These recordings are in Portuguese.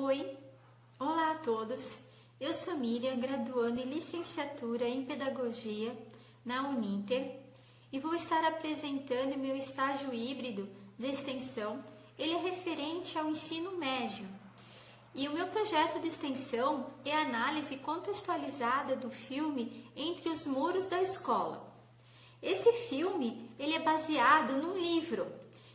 Oi, olá a todos. Eu sou Miriam, graduando em licenciatura em Pedagogia na Uninter e vou estar apresentando meu estágio híbrido de extensão. Ele é referente ao ensino médio. E o meu projeto de extensão é a análise contextualizada do filme Entre os Muros da Escola. Esse filme ele é baseado num livro,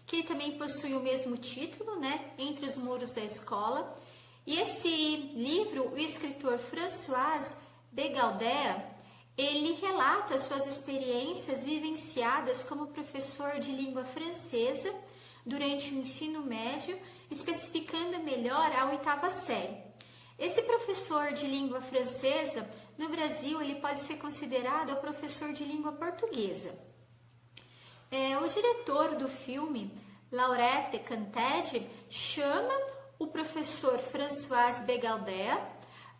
que ele também possui o mesmo título, Entre os Muros da Escola. E esse livro, o escritor François Begaldea, ele relata suas experiências vivenciadas como professor de língua francesa durante o ensino médio, especificando melhor a 8ª série. Esse professor de língua francesa, no Brasil, ele pode ser considerado o professor de língua portuguesa. O diretor do filme, Laurette Canted, chama o professor François Begaldea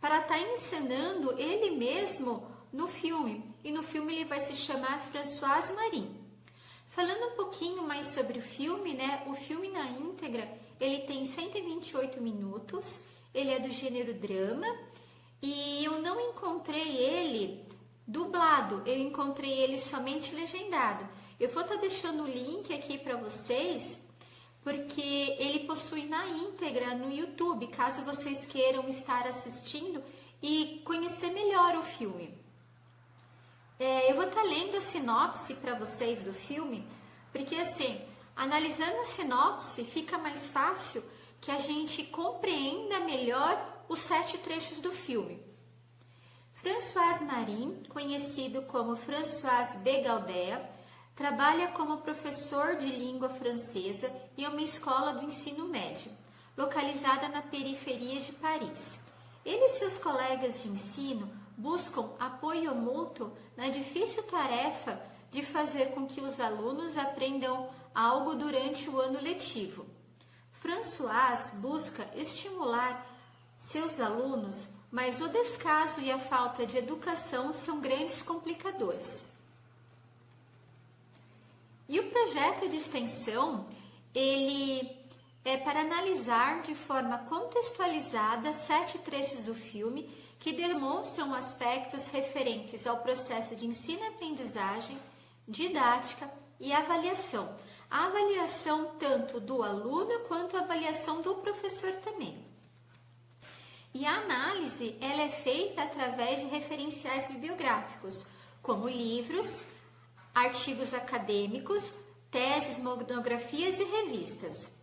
para estar ensinando ele mesmo no filme. E no filme ele vai se chamar François Marin. Falando um pouquinho mais sobre o filme, o filme na íntegra, ele tem 128 minutos, ele é do gênero drama e eu não encontrei ele dublado, eu encontrei ele somente legendado. Eu vou estar deixando o link aqui para vocês, porque ele possui na íntegra no YouTube, caso vocês queiram estar assistindo e conhecer melhor o filme. Eu vou estar lendo a sinopse para vocês do filme, porque assim, analisando a sinopse, fica mais fácil que a gente compreenda melhor os 7 trechos do filme. François Marin, conhecido como François Begaldea, trabalha como professor de língua francesa em uma escola do ensino médio, localizada na periferia de Paris. Ele e seus colegas de ensino buscam apoio mútuo na difícil tarefa de fazer com que os alunos aprendam algo durante o ano letivo. François busca estimular seus alunos, mas o descaso e a falta de educação são grandes complicadores. E o projeto de extensão, ele é para analisar de forma contextualizada 7 trechos do filme que demonstram aspectos referentes ao processo de ensino-aprendizagem, didática e avaliação. A avaliação tanto do aluno quanto a avaliação do professor também. E a análise, ela é feita através de referenciais bibliográficos, como livros, artigos acadêmicos, teses, monografias e revistas.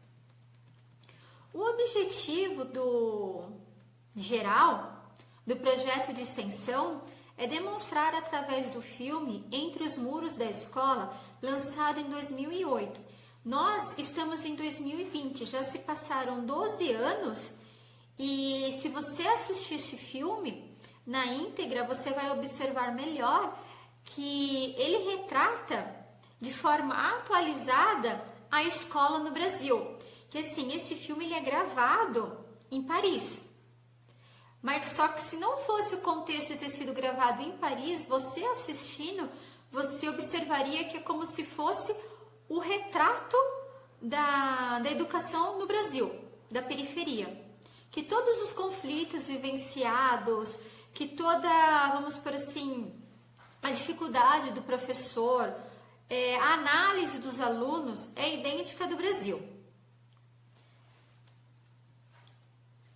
O objetivo geral do projeto de extensão é demonstrar através do filme Entre os Muros da Escola, lançado em 2008. Nós estamos em 2020, já se passaram 12 anos e se você assistir esse filme na íntegra, você vai observar melhor que ele retrata de forma atualizada a escola no Brasil. Que assim, esse filme ele é gravado em Paris. Mas só que se não fosse o contexto de ter sido gravado em Paris, você assistindo, você observaria que é como se fosse o retrato da educação no Brasil, da periferia. Que todos os conflitos vivenciados, que toda, vamos por assim, a dificuldade do professor, a análise dos alunos é idêntica do Brasil.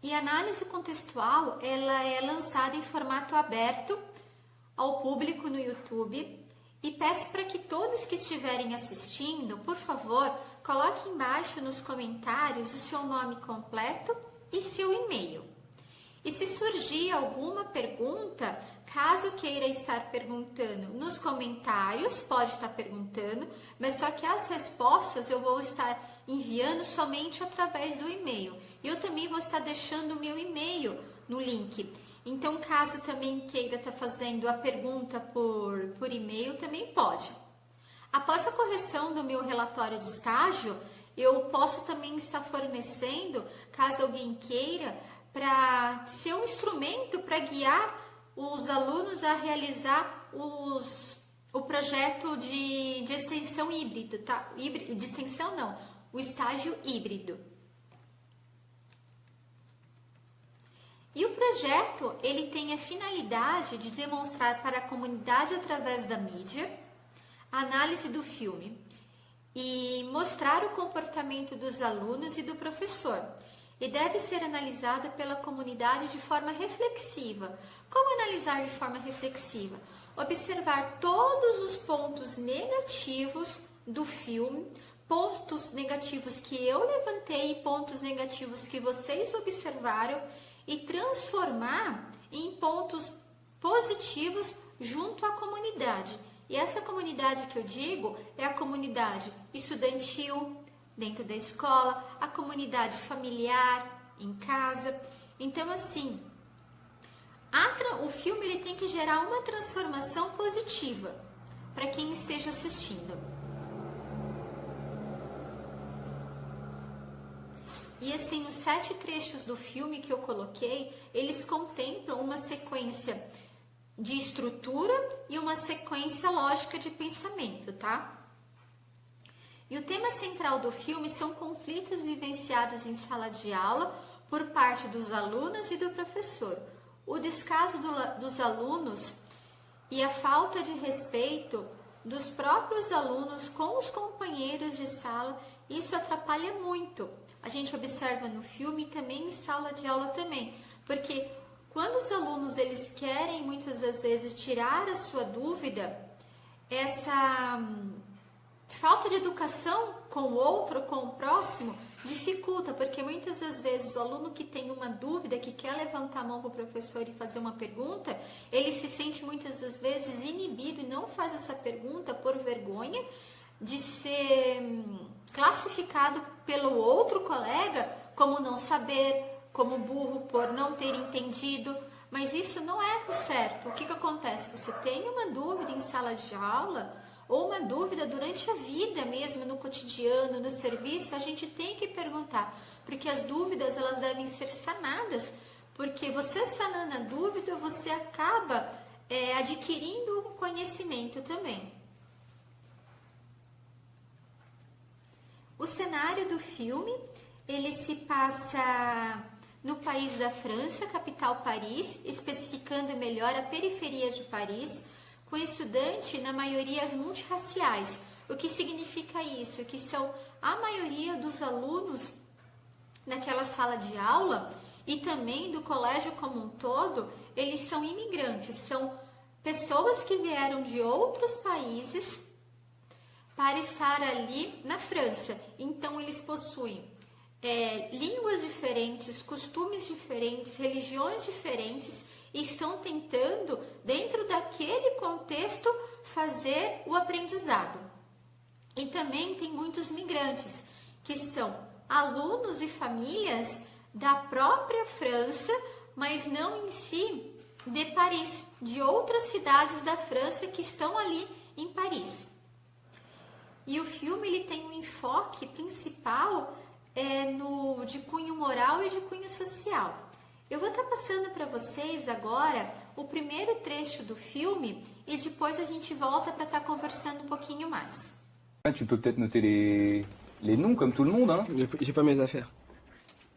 E a análise contextual, ela é lançada em formato aberto ao público no YouTube e peço para que todos que estiverem assistindo, por favor, coloquem embaixo nos comentários o seu nome completo e seu e-mail. E se surgir alguma pergunta, caso queira estar perguntando nos comentários, pode estar perguntando, mas só que as respostas eu vou estar enviando somente através do e-mail. E eu também vou estar deixando o meu e-mail no link. Então, caso também queira estar fazendo a pergunta por e-mail, também pode. Após a correção do meu relatório de estágio, eu posso também estar fornecendo, caso alguém queira, para ser um instrumento para guiar os alunos a realizar o projeto de extensão híbrido, tá? De extensão não, o estágio híbrido. projeto, ele tem a finalidade de demonstrar para a comunidade através da mídia a análise do filme e mostrar o comportamento dos alunos e do professor. E deve ser analisado pela comunidade de forma reflexiva. Como analisar de forma reflexiva? Observar todos os pontos negativos do filme, pontos negativos que eu levantei e pontos negativos que vocês observaram e transformar em pontos positivos junto à comunidade. E essa comunidade que eu digo é a comunidade estudantil, dentro da escola, a comunidade familiar, em casa. Então, assim, o filme ele tem que gerar uma transformação positiva para quem esteja assistindo. E assim, os 7 trechos do filme que eu coloquei, eles contemplam uma sequência de estrutura e uma sequência lógica de pensamento, tá? E o tema central do filme são conflitos vivenciados em sala de aula por parte dos alunos e do professor. O descaso dos alunos e a falta de respeito dos próprios alunos com os companheiros de sala, isso atrapalha muito. A gente observa no filme e também em sala de aula também, porque quando os alunos eles querem muitas das vezes tirar a sua dúvida, essa falta de educação com o outro, com o próximo, dificulta, porque muitas das vezes o aluno que tem uma dúvida, que quer levantar a mão para o professor e fazer uma pergunta, ele se sente muitas das vezes inibido e não faz essa pergunta por vergonha de ser classificado pelo outro colega como não saber, como burro por não ter entendido, mas isso não é o certo. O que acontece? Você tem uma dúvida em sala de aula ou uma dúvida durante a vida mesmo, no cotidiano, no serviço, a gente tem que perguntar, porque as dúvidas elas devem ser sanadas, porque você sanando a dúvida, você acaba adquirindo um conhecimento também. O cenário do filme, ele se passa no país da França, capital Paris, especificando melhor a periferia de Paris, com estudante na maioria multirraciais. O que significa isso? Que são a maioria dos alunos naquela sala de aula e também do colégio como um todo, eles são imigrantes, são pessoas que vieram de outros países para estar ali na França. Então, eles possuem línguas diferentes, costumes diferentes, religiões diferentes e estão tentando, dentro daquele contexto, fazer o aprendizado. E também tem muitos migrantes, que são alunos e famílias da própria França, mas não em si de Paris, de outras cidades da França que estão ali em Paris. E o filme ele tem um enfoque principal de cunho moral e de cunho social. Eu vou estar passando para vocês agora o primeiro trecho do filme e depois a gente volta para estar conversando um pouquinho mais. Tu peux peut-être noter les noms comme tout le monde, hein. J'ai pas mes affaires.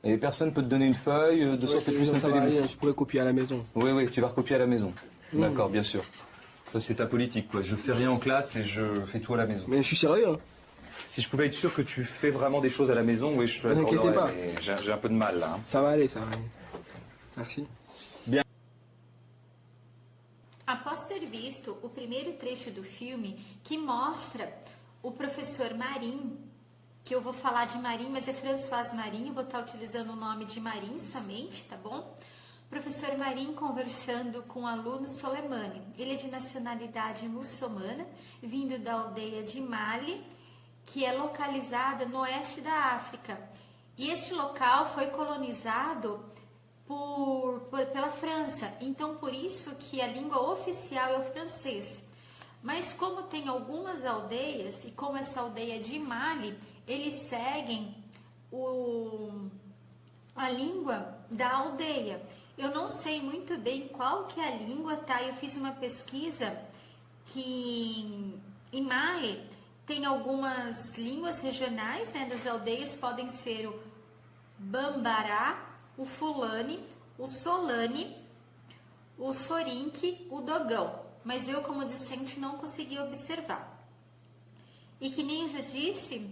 Et personne peut te donner une feuille de sorte que tu puisses noter les mots. Je pourrais copier à la maison. Oui, tu vas recopier à la maison. D'accord, bien sûr. Ça c'est ta politique, quoi. Je fais rien en classe et je fais tout à la maison. Mais je suis sérieux, hein. Si je pouvais être sûr que tu fais vraiment des choses à la maison, oui, je te N'inquiétez pas. l'accorderais, mais j'ai un peu de mal là, hein. Ça va aller, ça va aller. Merci. Após ter visto o primeiro trecho do filme, que mostra o professor Marin, que eu vou falar de Marin, mas é François Marin, eu vou estar utilizando o nome de Marin somente, tá bom? Professor Marin conversando com o aluno Soleimani. Ele é de nacionalidade muçulmana, vindo da aldeia de Mali, que é localizada no oeste da África. E este local foi colonizado pela França, então por isso que a língua oficial é o francês. Mas como tem algumas aldeias, e como essa aldeia de Mali, eles seguem a língua da aldeia. Eu não sei muito bem qual que é a língua, tá? Eu fiz uma pesquisa que em Mali tem algumas línguas regionais, né, das aldeias, podem ser o Bambará, o Fulani, o Solane, o Sorinque, o Dogão, mas eu como discente não consegui observar. E que nem eu já disse,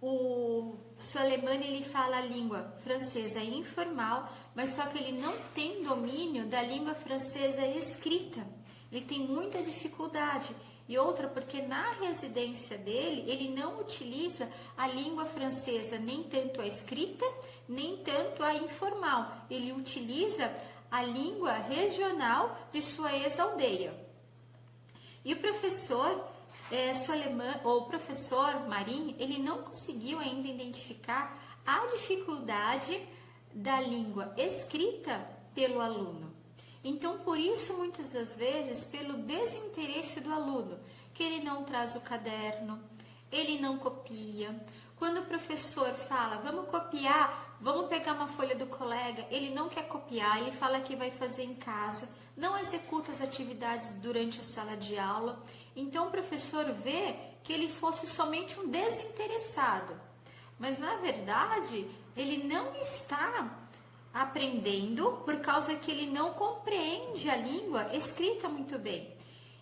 o Soleimani ele fala a língua francesa informal, mas só que ele não tem domínio da língua francesa escrita. Ele tem muita dificuldade. E outra, porque na residência dele, ele não utiliza a língua francesa, nem tanto a escrita, nem tanto a informal. Ele utiliza a língua regional de sua ex-aldeia. E o professor o professor Marim, ele não conseguiu ainda identificar a dificuldade da língua escrita pelo aluno. Então, por isso, muitas das vezes, pelo desinteresse do aluno, que ele não traz o caderno, ele não copia. Quando o professor fala, vamos copiar, vamos pegar uma folha do colega, ele não quer copiar, ele fala que vai fazer em casa, não executa as atividades durante a sala de aula. Então, o professor vê que ele fosse somente um desinteressado. Mas, na verdade, ele não está aprendendo por causa que ele não compreende a língua escrita muito bem.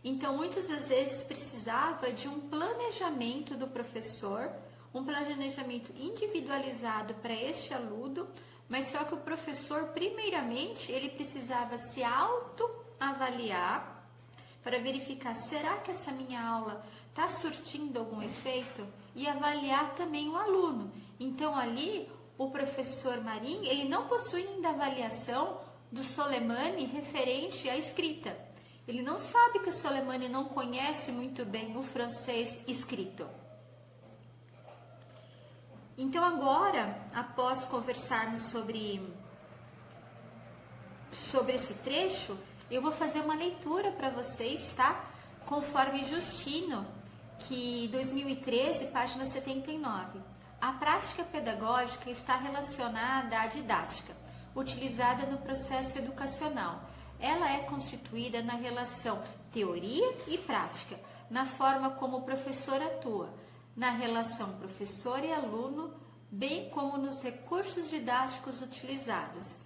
Então, muitas das vezes precisava de um planejamento do professor, um planejamento individualizado para este aluno, mas só que o professor, primeiramente, ele precisava se autoavaliar para verificar, será que essa minha aula está surtindo algum efeito? E avaliar também o aluno. Então, ali, o professor Marim, ele não possui ainda avaliação do Soleimani referente à escrita. Ele não sabe que o Soleimani não conhece muito bem o francês escrito. Então agora, após conversarmos sobre esse trecho, eu vou fazer uma leitura para vocês, tá? Conforme Justino, que 2013, página 79. A prática pedagógica está relacionada à didática, utilizada no processo educacional. Ela é constituída na relação teoria e prática, na forma como o professor atua, na relação professor e aluno, bem como nos recursos didáticos utilizados.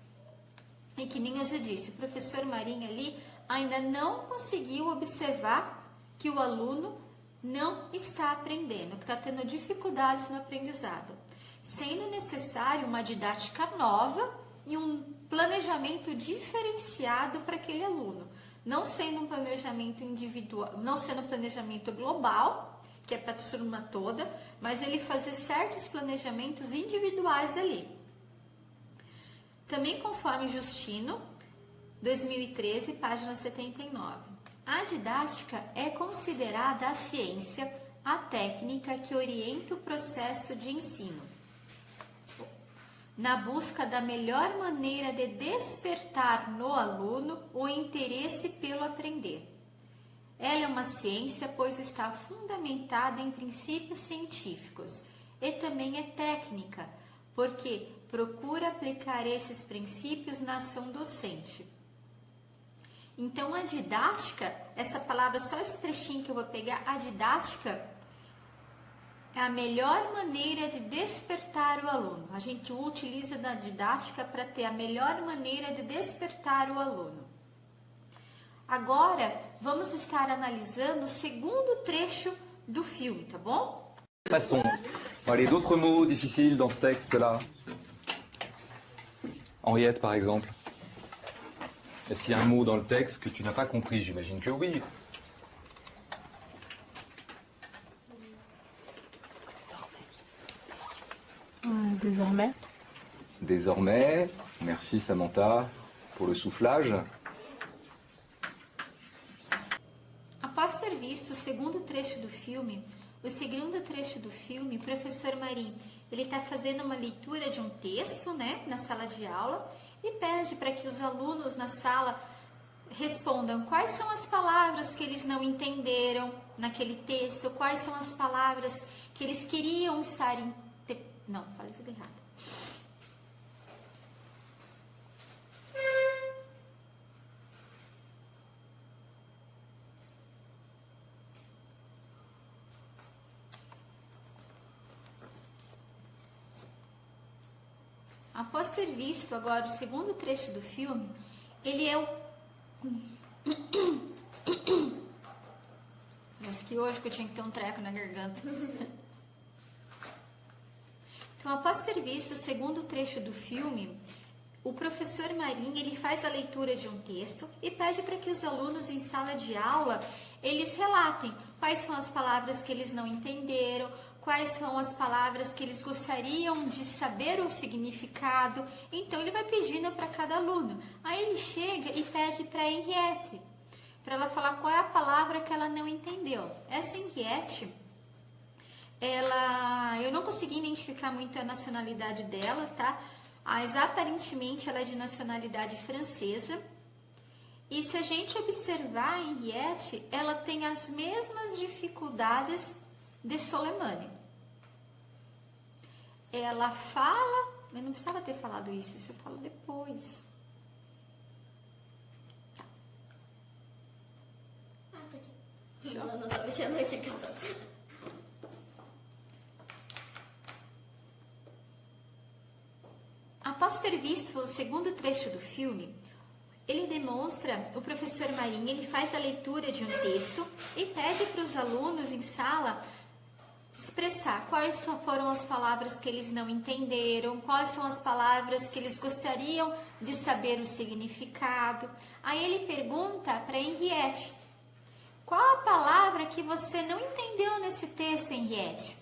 E que nem eu já disse, o professor Marim ali ainda não conseguiu observar que o aluno não está aprendendo, que está tendo dificuldades no aprendizado, sendo necessário uma didática nova e um planejamento diferenciado para aquele aluno, não sendo um planejamento individual, não sendo um planejamento global, que é para a turma toda, mas ele fazer certos planejamentos individuais ali. Também conforme Justino, 2013, página 79. A didática é considerada a ciência, a técnica que orienta o processo de ensino, na busca da melhor maneira de despertar no aluno o interesse pelo aprender. Ela é uma ciência, pois está fundamentada em princípios científicos, e também é técnica, porque procura aplicar esses princípios na ação docente. Então, a didática, essa palavra, só esse trechinho que eu vou pegar, a didática é a melhor maneira de despertar o aluno. A gente utiliza da didática para ter a melhor maneira de despertar o aluno. Agora, vamos estar analisando o segundo trecho do filme, tá bom? Passons. Allez, d'autres mots difficiles dans ce texte-là? Henriette, par exemple. Est-ce qu'il y a un mot dans le texte que tu n'as pas compris? J'imagine que oui. Désormais. Désormais, merci Samantha pour le soufflage. Após ter visto o segundo trecho do filme, o professor Marim, ele está fazendo uma leitura de um texto, né, na sala de aula, e pede para que os alunos na sala respondam quais são as palavras que eles não entenderam naquele texto, quais são as palavras que eles queriam estar... Não, falei tudo errado. após ter visto agora o segundo trecho do filme, ele é o... Acho que hoje que eu tinha que ter um treco na garganta. Então, após ter visto o segundo trecho do filme, o professor Marinho, ele faz a leitura de um texto e pede para que os alunos em sala de aula, eles relatem quais são as palavras que eles não entenderam, quais são as palavras que eles gostariam de saber o significado. Então, ele vai pedindo para cada aluno. Aí ele chega e pede para a Henriette, para ela falar qual é a palavra que ela não entendeu. Essa Henriette, eu não consegui identificar muito a nacionalidade dela, tá? Mas aparentemente ela é de nacionalidade francesa. E se a gente observar a Henriette, ela tem as mesmas dificuldades de Soleimani. Ela fala, eu não precisava ter falado isso eu falo depois. Ah, tá aqui. Não tô mexendo aqui, cara. Após ter visto o segundo trecho do filme, ele demonstra, o professor Marinho, ele faz a leitura de um texto e pede para os alunos em sala expressar quais foram as palavras que eles não entenderam, quais são as palavras que eles gostariam de saber o significado. Aí ele pergunta para Henriette, qual a palavra que você não entendeu nesse texto, Henriette?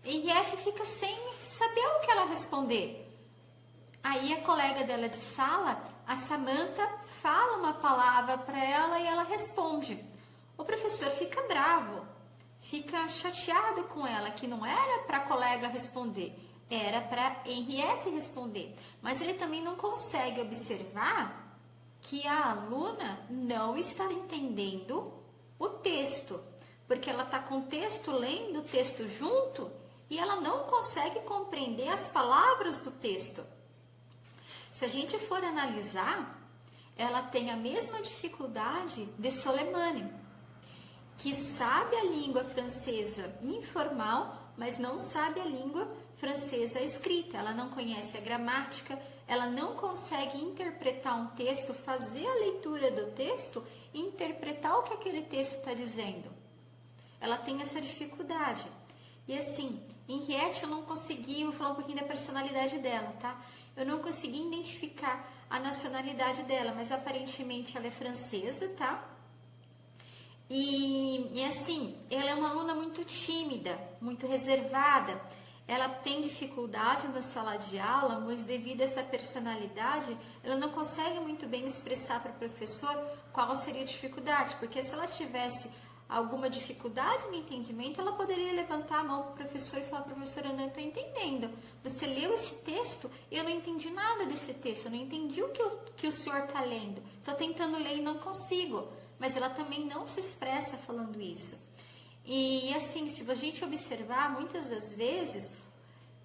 Henriette fica sem saber o que ela responder. Aí a colega dela de sala, a Samantha, fala uma palavra para ela e ela responde. O professor fica bravo, fica chateado com ela, que não era para a colega responder, era para Henriette responder. Mas ele também não consegue observar que a aluna não está entendendo o texto, porque ela está com o texto, lendo o texto junto, e ela não consegue compreender as palavras do texto. Se a gente for analisar, ela tem a mesma dificuldade de Soleimani, que sabe a língua francesa informal, mas não sabe a língua francesa escrita. Ela não conhece a gramática, ela não consegue interpretar um texto, fazer a leitura do texto e interpretar o que aquele texto está dizendo. Ela tem essa dificuldade. E assim, Henriette, eu não consegui, vou falar um pouquinho da personalidade dela, tá? Eu não consegui identificar a nacionalidade dela, mas aparentemente ela é francesa, tá? E assim, ela é uma aluna muito tímida, muito reservada. Ela tem dificuldades na sala de aula, mas devido a essa personalidade, ela não consegue muito bem expressar para o professor qual seria a dificuldade, porque se ela tivesse alguma dificuldade no entendimento, ela poderia levantar a mão para o professor e falar, professor, eu não estou entendendo. Você leu esse texto? Eu não entendi nada desse texto, eu não entendi o que o senhor está lendo. Estou tentando ler e não consigo. Mas ela também não se expressa falando isso. E assim, se a gente observar, muitas das vezes,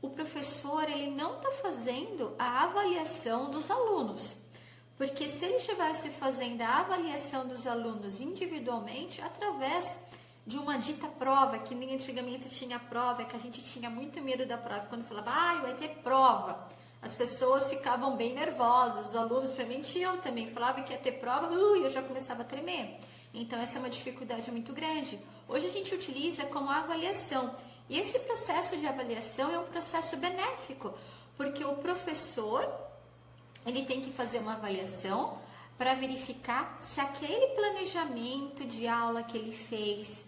o professor ele não está fazendo a avaliação dos alunos. Porque se ele estivesse fazendo a avaliação dos alunos individualmente, através de uma dita prova, que nem antigamente tinha prova, que a gente tinha muito medo da prova, quando falava, vai ter prova, as pessoas ficavam bem nervosas, os alunos, principalmente eu também, falava que ia ter prova, eu já começava a tremer. Então essa é uma dificuldade muito grande. Hoje a gente utiliza como avaliação, e esse processo de avaliação é um processo benéfico, porque o professor ele tem que fazer uma avaliação para verificar se aquele planejamento de aula que ele fez,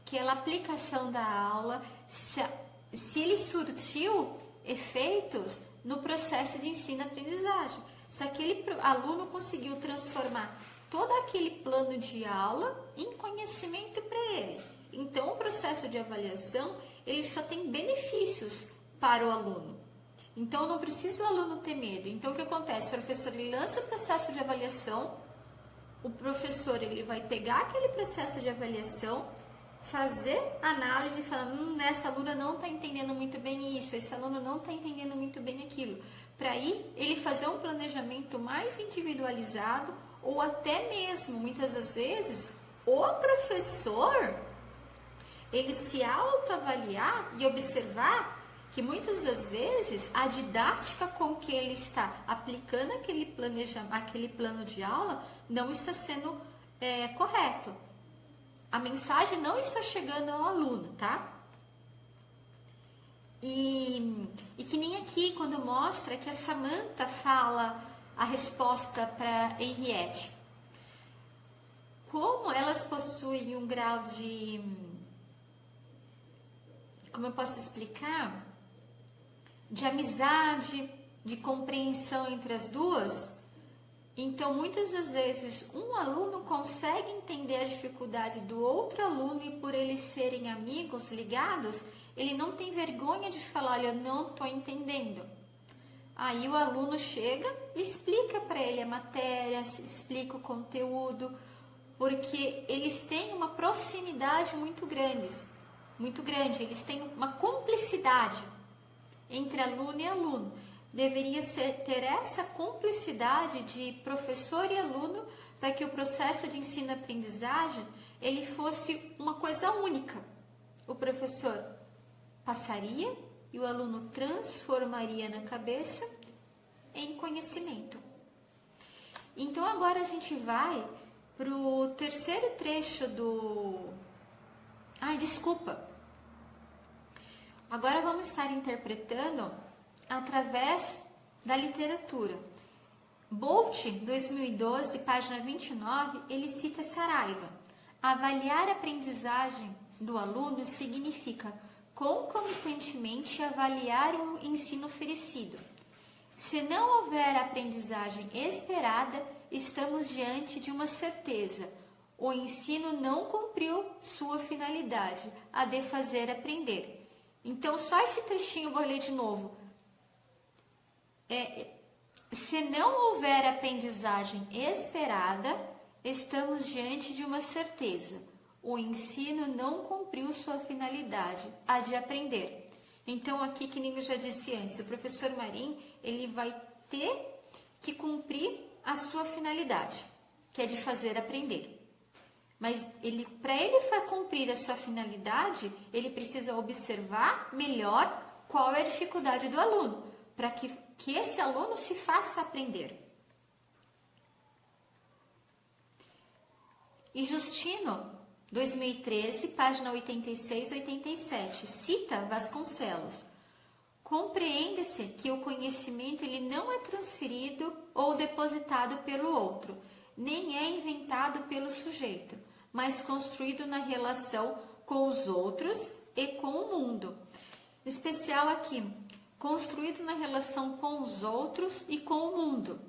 aquela aplicação da aula, se ele surtiu efeitos no processo de ensino-aprendizagem. Se aquele aluno conseguiu transformar todo aquele plano de aula em conhecimento para ele. Então, o processo de avaliação, ele só tem benefícios para o aluno. Então, não precisa o aluno ter medo. Então, o que acontece? O professor ele lança o processo de avaliação, o professor ele vai pegar aquele processo de avaliação, fazer análise e falar, essa aluna não está entendendo muito bem isso, esse aluno não está entendendo muito bem aquilo. Para aí, ele fazer um planejamento mais individualizado, ou até mesmo, muitas das vezes, o professor, ele se autoavaliar e observar que muitas das vezes a didática com que ele está aplicando aquele plano de aula não está sendo correto. A mensagem não está chegando ao aluno, tá? E que nem aqui, quando mostra que a Samantha fala a resposta para Henriette. Como elas possuem um grau de... Como eu posso explicar? De amizade, de compreensão entre as duas. Então, muitas das vezes, um aluno consegue entender a dificuldade do outro aluno e por eles serem amigos, ligados, ele não tem vergonha de falar, olha, eu não estou entendendo. Aí o aluno chega e explica para ele a matéria, explica o conteúdo, porque eles têm uma proximidade muito grande, eles têm uma cumplicidade entre aluno e aluno. Deveria ter essa cumplicidade de professor e aluno para que o processo de ensino-aprendizagem ele fosse uma coisa única. O professor passaria e o aluno transformaria na cabeça em conhecimento. Então agora a gente vai para o terceiro trecho do... Agora vamos estar interpretando através da literatura. Bolt, 2012, página 29, ele cita Saraiva. Avaliar a aprendizagem do aluno significa concomitantemente avaliar o ensino oferecido. Se não houver aprendizagem esperada, estamos diante de uma certeza. O ensino não cumpriu sua finalidade, a de fazer aprender. Então, só esse trechinho eu vou ler de novo. Se não houver aprendizagem esperada, estamos diante de uma certeza. O ensino não cumpriu sua finalidade, a de aprender. Então, aqui, que nem eu já disse antes, o professor Marim, ele vai ter que cumprir a sua finalidade, que é de fazer aprender. Mas para ele cumprir a sua finalidade, ele precisa observar melhor qual é a dificuldade do aluno, para que esse aluno se faça aprender. E Justino, 2013, página 86 e 87, cita Vasconcelos. Compreende-se que o conhecimento ele não é transferido ou depositado pelo outro, nem é inventado pelo sujeito, mas construído na relação com os outros e com o mundo. Em especial aqui, construído na relação com os outros e com o mundo.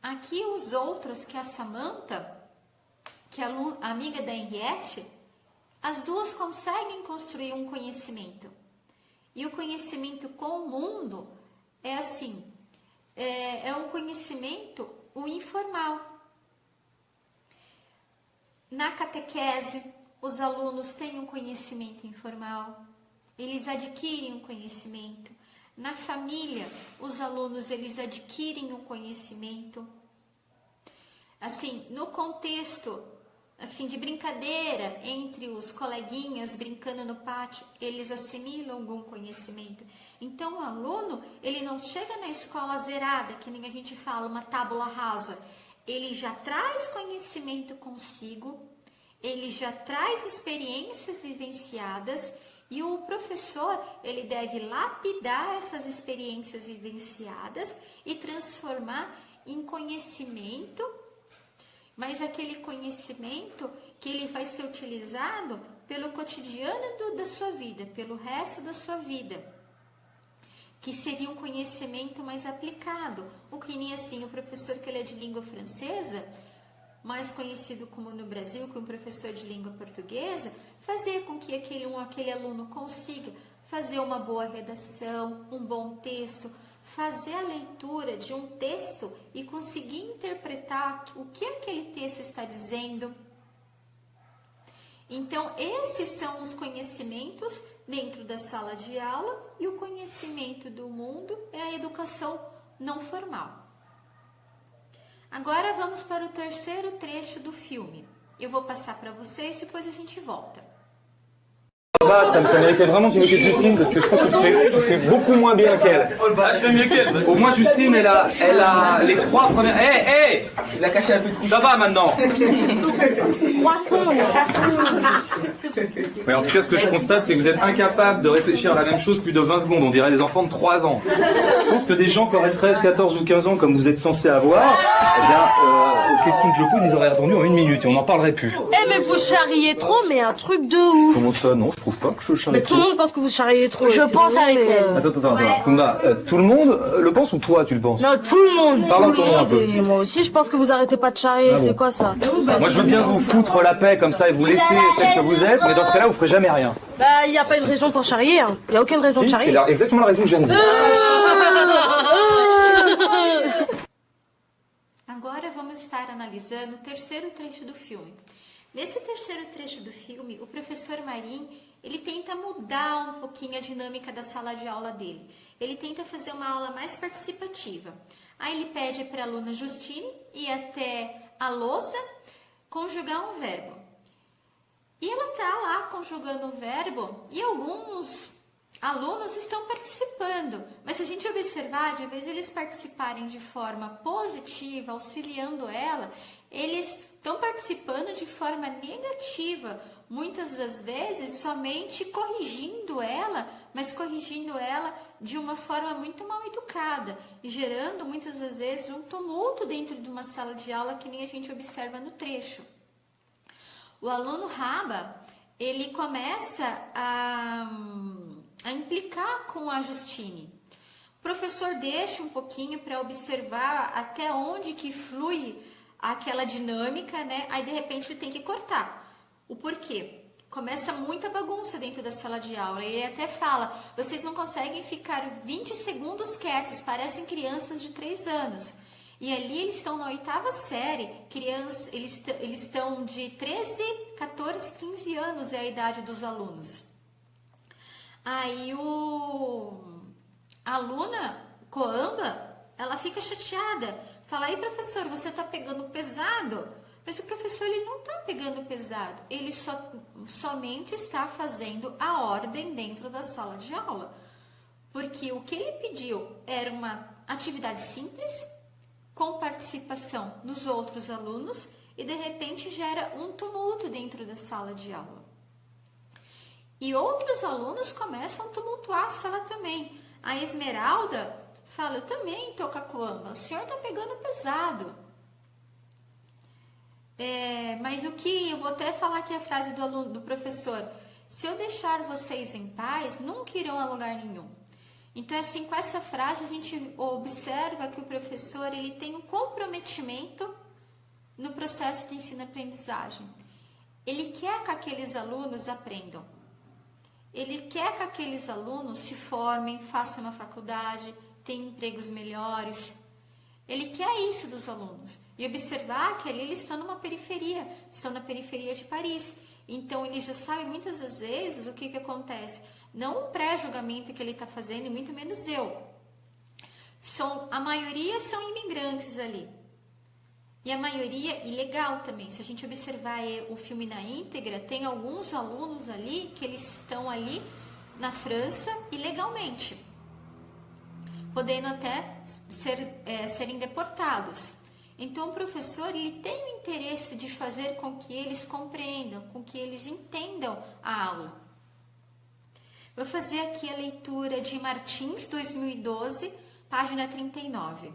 Aqui os outros, que é a Samantha, que é a amiga da Henriette, as duas conseguem construir um conhecimento. E o conhecimento com o mundo é assim, é um conhecimento informal. Na catequese, os alunos têm um conhecimento informal, eles adquirem um conhecimento. Na família, os alunos eles adquirem um conhecimento. Assim, no contexto assim de brincadeira entre os coleguinhas brincando no pátio, eles assimilam algum conhecimento. Então, o aluno, ele não chega na escola zerada, que nem a gente fala, uma tábula rasa. Ele já traz conhecimento consigo, ele já traz experiências vivenciadas e o professor, ele deve lapidar essas experiências vivenciadas e transformar em conhecimento, mas aquele conhecimento que ele vai ser utilizado pelo cotidiano da sua vida, pelo resto da sua vida, que seria um conhecimento mais aplicado. O que nem assim, o professor que ele é de língua francesa, mais conhecido como no Brasil, como professor de língua portuguesa, fazer com que aquele aluno consiga fazer uma boa redação, um bom texto, fazer a leitura de um texto e conseguir interpretar o que aquele texto está dizendo. Então, esses são os conhecimentos dentro da sala de aula e o conhecimento do mundo é a educação não formal. Agora vamos para o terceiro trecho do filme. Eu vou passar para vocês, depois a gente volta. pas, ça méritait vraiment une équipe de Justine parce que je pense que tu fais beaucoup moins bien qu'elle. Je fais mieux qu'elle. Au moins Justine, elle a les 3 premières. Hé, Il a caché un peu de ça va maintenant. Poisson, les Mais en tout cas, ce que je constate, c'est que vous êtes incapable de réfléchir à la même chose plus de 20 secondes. On dirait des enfants de 3 ans. Je pense que des gens qui auraient 13, 14 ou 15 ans, comme vous êtes censés avoir, eh bien, aux questions que je pose, ils auraient répondu en 1 minute et on n'en parlerait plus. Eh mais vous charriez trop, mais un truc de ouf. Comment ça? Non, je trouve pas que je charrie Mais tout le monde pense que vous charriez trop. Je pense avec elle. Attends. Kumba, tout le monde le pense ou toi, tu le penses? Non, tout le monde. Parle en Tout ton le nom un monde. peu. Et moi aussi, je pense que vous arrêtez pas de charrier. C'est quoi ça? Moi, je veux bien vous foutre la paix comme ça et vous laisser tel que vous êtes, mais dans ce cas-là, vous ferez jamais rien. Bah, il n'y a pas une raison pour charrier. Hein. Il n'y a aucune raison de Si, charrier. c'est exactement la raison que je viens de dire. Agora vamos estar analisando o terceiro trecho do filme. Nesse terceiro trecho do filme, o professor Marim, ele tenta mudar um pouquinho a dinâmica da sala de aula dele. Ele tenta fazer uma aula mais participativa. Aí ele pede para a aluna Justine ir até a louça conjugar um verbo. E ela está lá conjugando um verbo e alguns alunos estão participando, mas se a gente observar, de vez eles participarem de forma positiva, auxiliando ela, eles estão participando de forma negativa, muitas das vezes somente corrigindo ela, mas corrigindo ela de uma forma muito mal educada, e gerando muitas das vezes um tumulto dentro de uma sala de aula que nem a gente observa no trecho. O aluno Raba, ele começa a implicar com a Justine. O professor deixa um pouquinho para observar até onde que flui aquela dinâmica, né? Aí de repente ele tem que cortar. O porquê? Começa muita bagunça dentro da sala de aula. Ele até fala, vocês não conseguem ficar 20 segundos quietos, parecem crianças de 3 anos. E ali eles estão na 8ª série, crianças, eles estão de 13, 14, 15 anos é a idade dos alunos. Aí a aluna, Coamba, ela fica chateada. Fala, aí professor, você tá pegando pesado? Mas o professor ele não tá pegando pesado. Ele somente está fazendo a ordem dentro da sala de aula. Porque o que ele pediu era uma atividade simples, com participação dos outros alunos e de repente gera um tumulto dentro da sala de aula. E outros alunos começam a tumultuar a sala também. A Esmeralda fala, eu também tô com a Coamba, o senhor tá pegando pesado. Mas o que, eu vou até falar aqui a frase do professor, se eu deixar vocês em paz, nunca irão a lugar nenhum. Então, assim, com essa frase, a gente observa que o professor ele tem um comprometimento no processo de ensino-aprendizagem. Ele quer que aqueles alunos aprendam. Ele quer que aqueles alunos se formem, façam uma faculdade, tenham empregos melhores. Ele quer isso dos alunos. E observar que ali eles estão numa periferia, estão na periferia de Paris. Então, ele já sabe muitas das vezes o que acontece. Não o pré-julgamento que ele está fazendo, e muito menos eu. A maioria são imigrantes ali. E a maioria ilegal também. Se a gente observar o filme na íntegra, tem alguns alunos ali que eles estão ali na França ilegalmente. Podendo até serem deportados. Então, o professor ele tem o interesse de fazer com que eles compreendam, com que eles entendam a aula. Vou fazer aqui a leitura de Martins, 2012, página 39.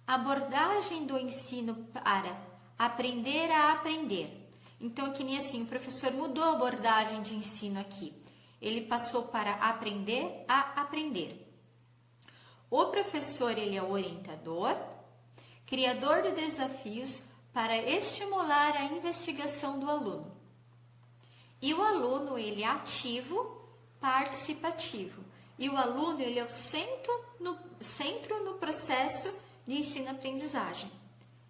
Abordagem do ensino para aprender a aprender. Então, aqui nem assim, o professor mudou a abordagem de ensino aqui. Ele passou para aprender a aprender. O professor, ele é o orientador, criador de desafios para estimular a investigação do aluno. E o aluno, ele é ativo, participativo. E o aluno, ele é o centro no processo de ensino-aprendizagem.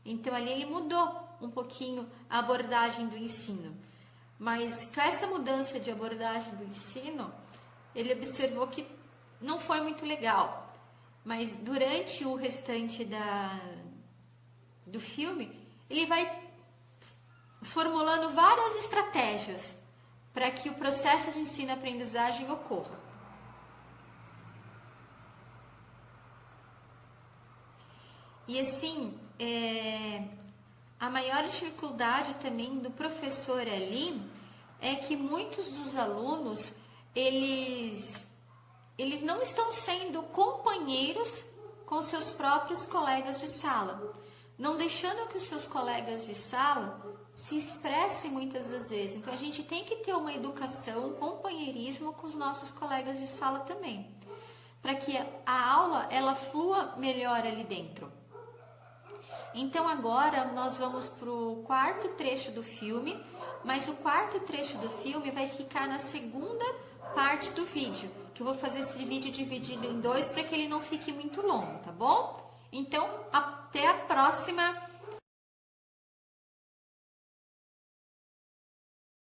Então, ali ele mudou um pouquinho a abordagem do ensino. Mas com essa mudança de abordagem do ensino, ele observou que não foi muito legal. Mas durante o restante do filme, ele vai formulando várias estratégias para que o processo de ensino-aprendizagem ocorra. E assim, a maior dificuldade também do professor ali é que muitos dos alunos, eles não estão sendo companheiros com seus próprios colegas de sala, não deixando que os seus colegas de sala se expressem muitas das vezes. Então a gente tem que ter uma educação, um companheirismo com os nossos colegas de sala também, para que a aula ela flua melhor ali dentro. Então agora nós vamos para o quarto trecho do filme, mas o quarto trecho do filme vai ficar na segunda parte do vídeo, que eu vou fazer esse vídeo dividido em dois para que ele não fique muito longo, tá bom? Então até a próxima